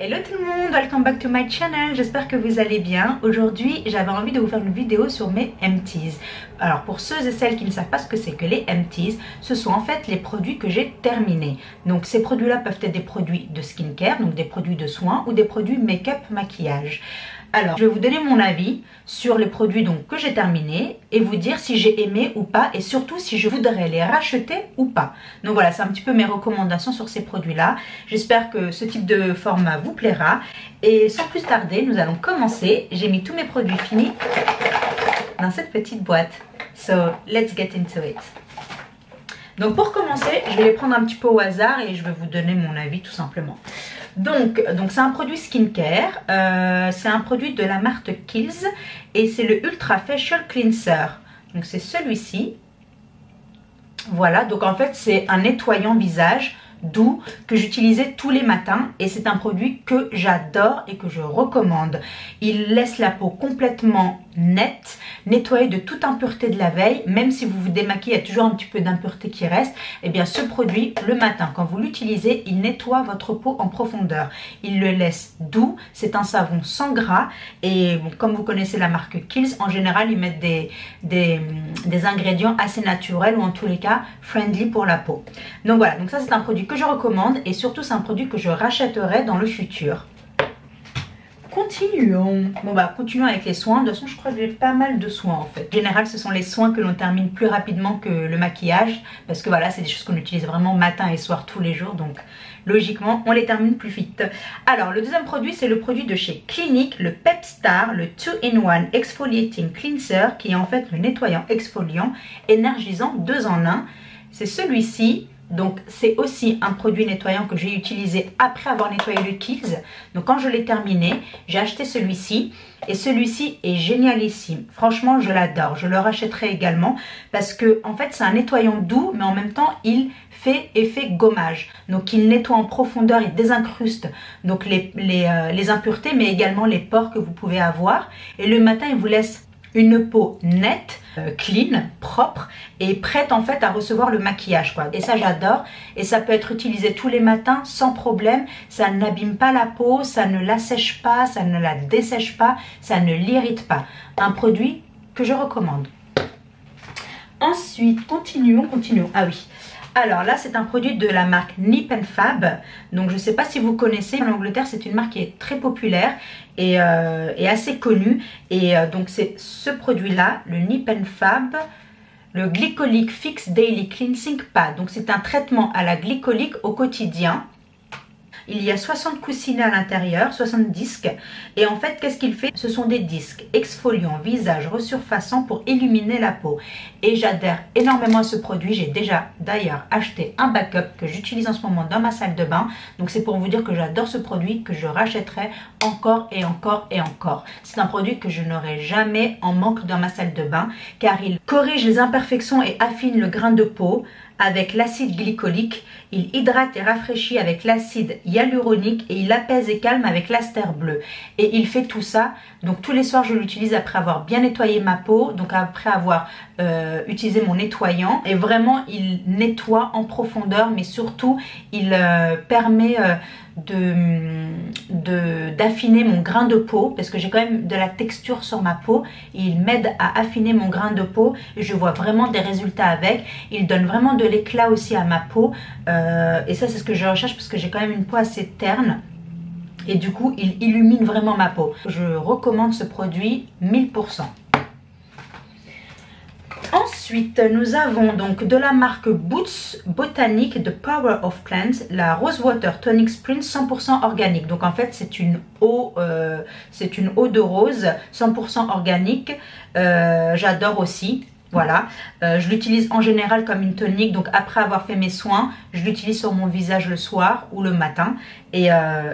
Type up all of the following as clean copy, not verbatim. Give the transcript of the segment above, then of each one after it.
Hello tout le monde, welcome back to my channel, j'espère que vous allez bien. Aujourd'hui j'avais envie de vous faire une vidéo sur mes empties. Alors pour ceux et celles qui ne savent pas ce que c'est que les empties, ce sont en fait les produits que j'ai terminés. Donc ces produits là peuvent être des produits de skincare, donc des produits de soins ou des produits make-up, maquillage. Alors je vais vous donner mon avis sur les produits donc que j'ai terminés et vous dire si j'ai aimé ou pas et surtout si je voudrais les racheter ou pas. Donc voilà, c'est un petit peu mes recommandations sur ces produits là. J'espère que ce type de format vous plaira et sans plus tarder nous allons commencer. J'ai mis tous mes produits finis dans cette petite boîte. So let's get into it. Donc pour commencer, je vais les prendre un petit peu au hasard et je vais vous donner mon avis tout simplement. Donc c'est un produit skincare, c'est un produit de la marque Kiehl's et c'est le Ultra Facial Cleanser. Donc c'est celui-ci. Voilà, donc en fait c'est un nettoyant visage doux que j'utilisais tous les matins et c'est un produit que j'adore et que je recommande. Il laisse la peau complètement nette, nettoyée de toute impureté de la veille, même si vous vous démaquillez, il y a toujours un petit peu d'impureté qui reste. Et bien ce produit, le matin, quand vous l'utilisez, il nettoie votre peau en profondeur. Il le laisse doux, c'est un savon sans gras et bon, comme vous connaissez la marque Kiehl's, en général ils mettent des ingrédients assez naturels ou en tous les cas friendly pour la peau. Donc voilà, donc ça c'est un produit que je recommande et surtout c'est un produit que je rachèterai dans le futur. Continuons. Bon bah continuons avec les soins. De toute façon je crois que j'ai pas mal de soins en fait. En général ce sont les soins que l'on termine plus rapidement que le maquillage. Parce que voilà c'est des choses qu'on utilise vraiment matin et soir tous les jours. Donc logiquement on les termine plus vite. Alors le deuxième produit c'est le produit de chez Clinique. Le Pepstar, le 2-in-1 Exfoliating Cleanser. Qui est en fait le nettoyant exfoliant énergisant 2 en 1. C'est celui-ci. Donc c'est aussi un produit nettoyant que j'ai utilisé après avoir nettoyé le Kiehl's. Donc quand je l'ai terminé, j'ai acheté celui-ci. Et celui-ci est génialissime. Franchement je l'adore. Je le rachèterai également. Parce que en fait c'est un nettoyant doux. Mais en même temps il fait effet gommage. Donc il nettoie en profondeur. Il désincruste donc les impuretés. Mais également les pores que vous pouvez avoir. Et le matin il vous laisse une peau nette, clean, propre et prête en fait à recevoir le maquillage quoi. Et ça j'adore et ça peut être utilisé tous les matins sans problème. Ça n'abîme pas la peau, ça ne l'assèche pas, ça ne la dessèche pas, ça ne l'irrite pas. Un produit que je recommande. Ensuite continuons. Ah oui. Alors là c'est un produit de la marque Nip & Fab. Donc je ne sais pas si vous connaissez, en Angleterre c'est une marque qui est très populaire et assez connue. Et donc c'est ce produit là, le Nip & Fab, le Glycolic Fix Daily Cleansing Pad. Donc c'est un traitement à la glycolique au quotidien. Il y a 60 coussinets à l'intérieur, 60 disques. Et en fait, qu'est-ce qu'il fait? Ce sont des disques exfoliants, visage resurfaçant pour illuminer la peau. Et j'adhère énormément à ce produit. J'ai déjà d'ailleurs acheté un backup que j'utilise en ce moment dans ma salle de bain. Donc c'est pour vous dire que j'adore ce produit, que je rachèterai encore et encore et encore. C'est un produit que je n'aurai jamais en manque dans ma salle de bain. Car il corrige les imperfections et affine le grain de peau avec l'acide glycolique, il hydrate et rafraîchit avec l'acide hyaluronique et il apaise et calme avec l'aster bleu. Et il fait tout ça, donc tous les soirs je l'utilise après avoir bien nettoyé ma peau, donc après avoir utilisé mon nettoyant. Et vraiment il nettoie en profondeur, mais surtout il permet d'affiner mon grain de peau parce que j'ai quand même de la texture sur ma peau. Il m'aide à affiner mon grain de peau et je vois vraiment des résultats avec. Il donne vraiment de l'éclat aussi à ma peau et ça c'est ce que je recherche parce que j'ai quand même une peau assez terne et du coup il illumine vraiment ma peau. Je recommande ce produit 1000%. Ensuite, nous avons donc de la marque Boots Botanique de Power of Plants, la Rose Water Tonic Sprint 100% organique. Donc en fait, c'est une eau de rose 100% organique. J'adore aussi. Voilà, je l'utilise en général comme une tonique, donc après avoir fait mes soins, je l'utilise sur mon visage le soir ou le matin et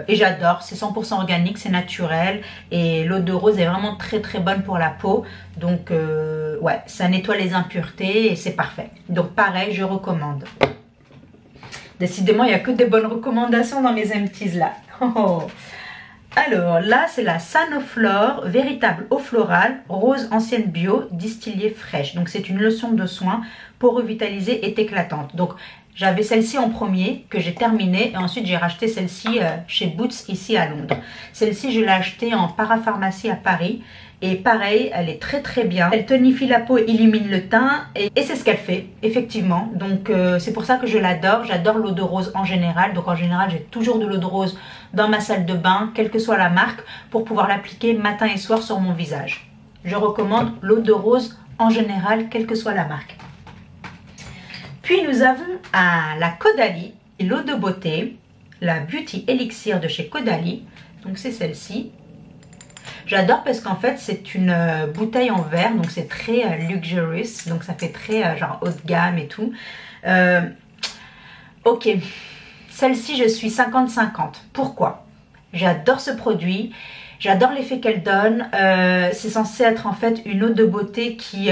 j'adore, c'est 100% organique, c'est naturel et l'eau de rose est vraiment très très bonne pour la peau, donc ouais, ça nettoie les impuretés et c'est parfait. Donc pareil, je recommande. Décidément, il n'y a que des bonnes recommandations dans mes empties là. Oh. Alors là c'est la Sanoflore, véritable eau florale, rose ancienne bio, distillée fraîche. Donc c'est une lotion de soin pour revitaliser et éclatante. Donc J'avais celle-ci en premier que j'ai terminée et ensuite j'ai racheté celle-ci chez Boots ici à Londres. Celle-ci je l'ai achetée en parapharmacie à Paris et pareil, elle est très très bien. Elle tonifie la peau et illumine le teint et c'est ce qu'elle fait effectivement. Donc c'est pour ça que je l'adore. J'adore l'eau de rose en général. Donc en général j'ai toujours de l'eau de rose dans ma salle de bain, quelle que soit la marque, pour pouvoir l'appliquer matin et soir sur mon visage. Je recommande l'eau de rose en général, quelle que soit la marque. Puis nous avons la Caudalie, l'eau de beauté, la Beauty Elixir de chez Caudalie. Donc c'est celle-ci. J'adore parce qu'en fait c'est une bouteille en verre, donc c'est très luxurious, donc ça fait très genre haut de gamme et tout. Ok, celle-ci je suis 50-50. Pourquoi? J'adore ce produit. J'adore l'effet qu'elle donne. C'est censé être en fait une eau de beauté qui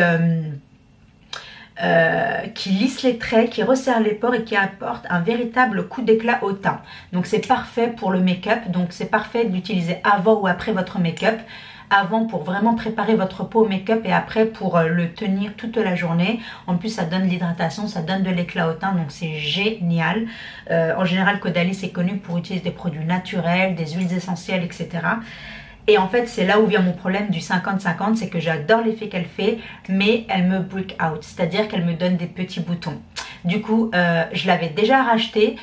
lisse les traits, qui resserre les pores et qui apporte un véritable coup d'éclat au teint. Donc c'est parfait pour le make-up, donc c'est parfait d'utiliser avant ou après votre make-up. Avant pour vraiment préparer votre peau au make-up et après pour le tenir toute la journée. En plus ça donne de l'hydratation, ça donne de l'éclat au teint, donc c'est génial. En général Caudalie c'est connu pour utiliser des produits naturels, des huiles essentielles, etc. Et en fait c'est là où vient mon problème du 50-50, c'est que j'adore l'effet qu'elle fait, mais elle me break out, c'est-à-dire qu'elle me donne des petits boutons. Du coup je l'avais déjà racheté.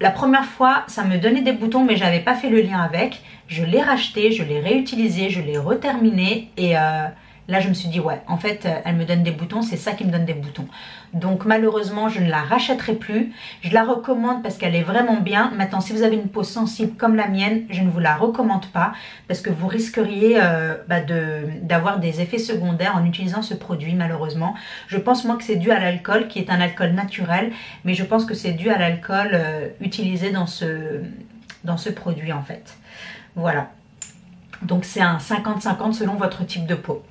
La première fois ça me donnait des boutons mais j'avais pas fait le lien avec. Je l'ai racheté, je l'ai réutilisé, je l'ai reterminé et là je me suis dit ouais en fait elle me donne des boutons, c'est ça qui me donne des boutons. Donc malheureusement je ne la rachèterai plus. Je la recommande parce qu'elle est vraiment bien. Maintenant si vous avez une peau sensible comme la mienne, je ne vous la recommande pas parce que vous risqueriez d'avoir des effets secondaires en utilisant ce produit malheureusement. Je pense moi que c'est dû à l'alcool qui est un alcool naturel, mais je pense que c'est dû à l'alcool utilisé dans ce produit en fait. Voilà, donc c'est un 50-50 selon votre type de peau.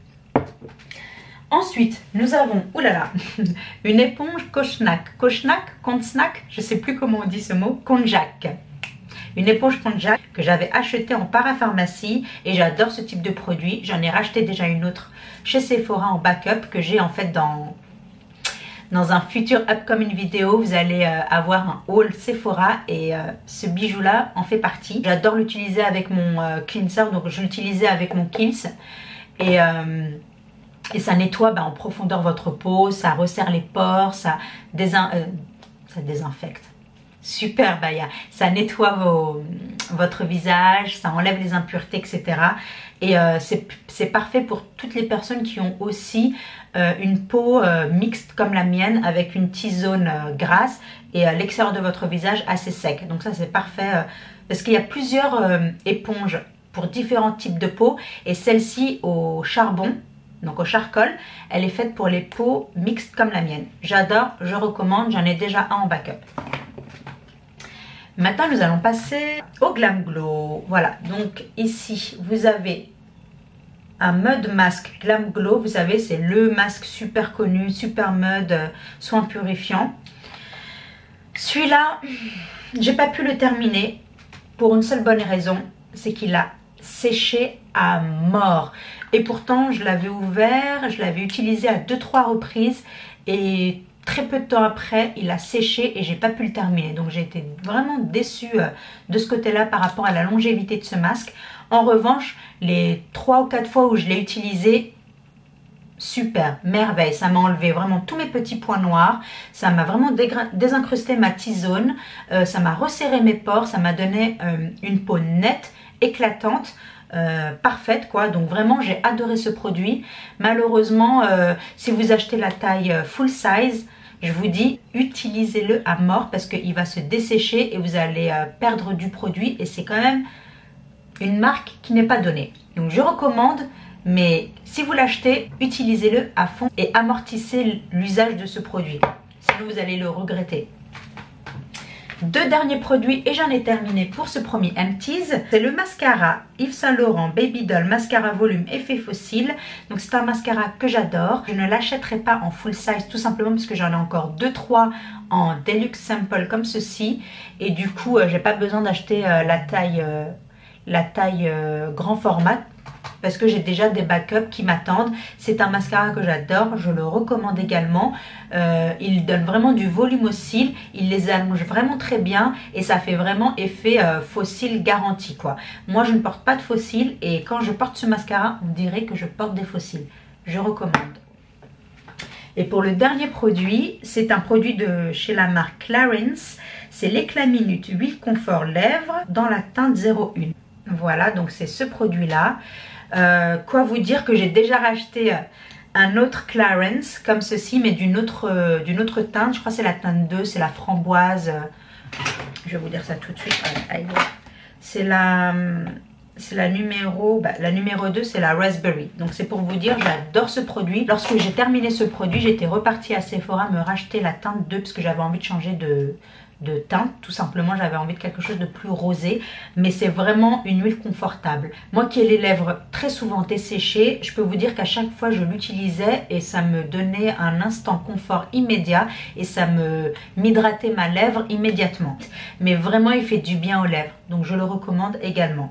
Ensuite, nous avons, oulala, une éponge Konjac, Konjac, je ne sais plus comment on dit ce mot, Konjac. Une éponge Konjac que j'avais achetée en parapharmacie et j'adore ce type de produit. J'en ai racheté déjà une autre chez Sephora en backup que j'ai en fait dans un futur upcoming vidéo. Vous allez avoir un haul Sephora et ce bijou là en fait partie. J'adore l'utiliser avec mon cleanser, donc je l'utilisais avec mon Kiehl's et ça nettoie en profondeur votre peau, ça resserre les pores, ça désinfecte. Super Baya, ça nettoie votre visage, ça enlève les impuretés, etc. Et c'est parfait pour toutes les personnes qui ont aussi une peau mixte comme la mienne avec une T-zone grasse et l'extérieur de votre visage assez sec. Donc ça c'est parfait parce qu'il y a plusieurs éponges pour différents types de peau et celle-ci au charbon, donc au charcoal, elle est faite pour les peaux mixtes comme la mienne. J'adore, je recommande, j'en ai déjà un en backup. Maintenant nous allons passer au Glam Glow. Voilà, donc ici vous avez un Mud Mask Glam Glow. Vous savez c'est le masque super connu, super mud, soin purifiant. Celui-là, j'ai pas pu le terminer pour une seule bonne raison, c'est qu'il a séché à mort. Et pourtant je l'avais ouvert, je l'avais utilisé à 2-3 reprises et très peu de temps après il a séché et j'ai pas pu le terminer. Donc j'ai été vraiment déçue de ce côté là par rapport à la longévité de ce masque. En revanche les 3 ou 4 fois où je l'ai utilisé, super, merveille, ça m'a enlevé vraiment tous mes petits points noirs, ça m'a vraiment désincrusté ma T-zone, ça m'a resserré mes pores, ça m'a donné une peau nette, éclatante, parfaite quoi. Donc vraiment j'ai adoré ce produit. Malheureusement si vous achetez la taille full size, je vous dis utilisez-le à mort parce qu'il va se dessécher et vous allez perdre du produit et c'est quand même une marque qui n'est pas donnée. Donc je recommande, mais si vous l'achetez, utilisez-le à fond et amortissez l'usage de ce produit, sinon vous allez le regretter. Deux derniers produits et j'en ai terminé pour ce premier Empties. C'est le mascara Yves Saint Laurent Baby Doll Mascara Volume Effet Fossile. Donc c'est un mascara que j'adore. Je ne l'achèterai pas en full size tout simplement parce que j'en ai encore 2-3 en Deluxe Sample comme ceci. Et du coup j'ai pas besoin d'acheter la taille grand format. parce que j'ai déjà des backups qui m'attendent. C'est un mascara que j'adore, je le recommande également. Il donne vraiment du volume aux cils, il les allonge vraiment très bien et ça fait vraiment effet faux cils garanti quoi. Moi je ne porte pas de faux cils et quand je porte ce mascara, on dirait que je porte des faux cils. Je recommande. Et pour le dernier produit, c'est un produit de chez la marque Clarins. C'est l'éclat minute huile confort lèvres dans la teinte 01. Voilà, donc c'est ce produit-là. Quoi vous dire que j'ai déjà racheté un autre Clarins comme ceci, mais d'une autre teinte. Je crois que c'est la teinte 2, c'est la framboise. Je vais vous dire ça tout de suite. C'est la numéro 2, c'est la raspberry. Donc c'est pour vous dire, j'adore ce produit. Lorsque j'ai terminé ce produit, j'étais repartie à Sephora me racheter la teinte 2 parce que j'avais envie de changer de teinte. Tout simplement, j'avais envie de quelque chose de plus rosé. Mais c'est vraiment une huile confortable. Moi qui ai les lèvres très souvent desséchées, je peux vous dire qu'à chaque fois je l'utilisais et ça me donnait un instant confort immédiat et ça m'hydratait ma lèvre immédiatement. Mais vraiment, il fait du bien aux lèvres. Donc je le recommande également.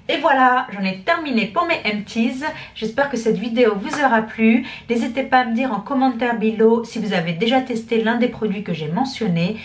Et voilà, j'en ai terminé pour mes empties. J'espère que cette vidéo vous aura plu. N'hésitez pas à me dire en commentaire below si vous avez déjà testé l'un des produits que j'ai mentionnés.